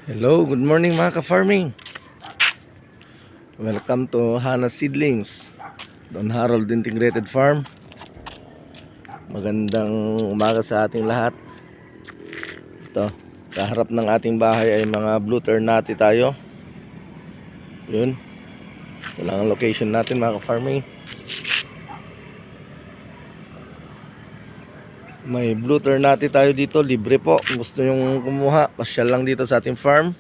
Hello, good morning mga ka-farming. Welcome to Hana Seedlings, Don Harold Integrated Farm. Magandang umaga sa ating lahat. Ito, sa harap ng ating bahay ay mga blue ternate tayo. Yun, ito lang ang location natin mga ka-farming. May blue ternate tayo dito, libre po. Kung gusto yung kumuha, pasyal lang dito sa ating farm.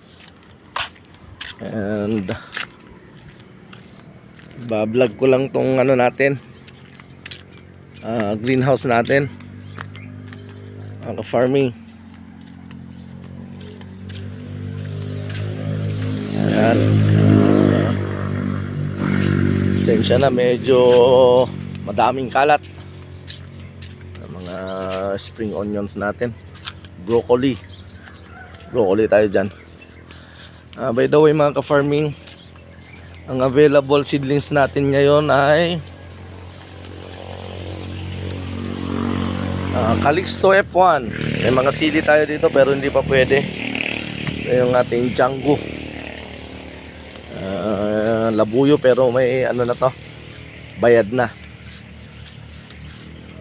And ba-vlog ko lang tong ano natin, greenhouse natin, farming. Ayan. Pasensya na, medyo madaming kalat. Mga spring onions natin, broccoli tayo dyan. By the way mga ka-farming, ang available seedlings natin ngayon ay Calixto F1. May mga sili tayo dito pero hindi pa pwede. Ito yung ating Django, labuyo pero may ano na to, bayad na.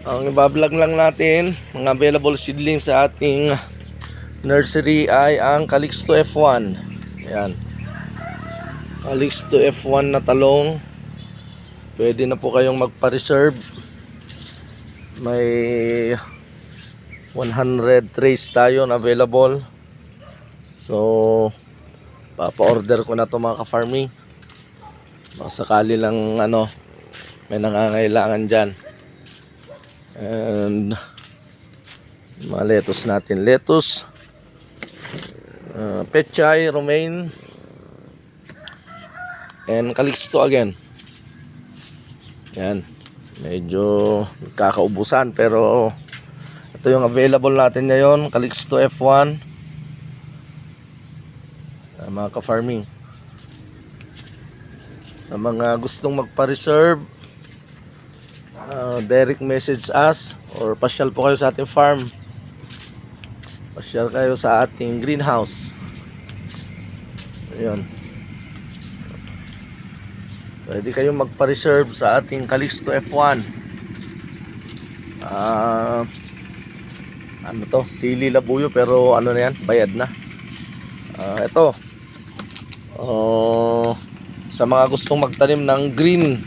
Ang ibablog lang natin, mga available seedlings sa ating nursery ay ang Calixto F1. Ayan, Calixto F1 na talong. Pwede na po kayong magpa-reserve. May 100 trays tayo na available. So papa-order ko na to mga ka-farming. Baka sakali lang ano, may nangangailangan dyan. And mga lettuce natin, lettuce, pechay, romaine, and Calixto again. Yan, medyo kakaubusan pero ito yung available natin ngayon, Calixto F1. Mga ka-farming, sa mga gustong magpa-reserve, direct message us or pasyal po kayo sa ating farm, pasyal kayo sa ating greenhouse. Ayun, pwede kayong magpa-reserve sa ating Calixto F1. Ano to, sili labuyo pero ano na yan, bayad na. Ito, sa mga gustong magtanim ng green